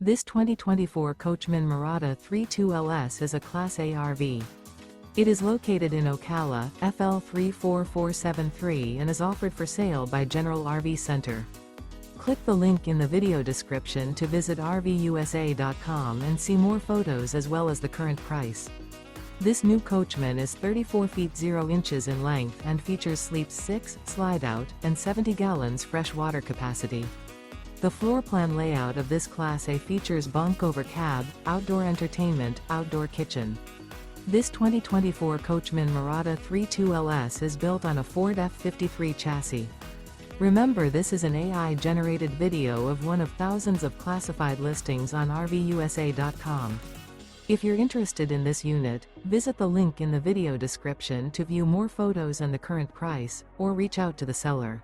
This 2024 Coachmen Mirada 32LS is a Class A RV. It is located in Ocala, FL 34473 and is offered for sale by General RV Center. Click the link in the video description to visit RVUSA.com and see more photos as well as the current price. This new Coachmen is 34 feet 0 inches in length and features sleeps 6, Slideout, and 70 gallons fresh water capacity. The floor plan layout of this Class A features bunk over cab, outdoor entertainment, outdoor kitchen. This 2024 Coachmen Mirada 32LS is built on a Ford F53 chassis. Remember, this is an AI-generated video of one of thousands of classified listings on RVUSA.com. If you're interested in this unit, visit the link in the video description to view more photos and the current price, or reach out to the seller.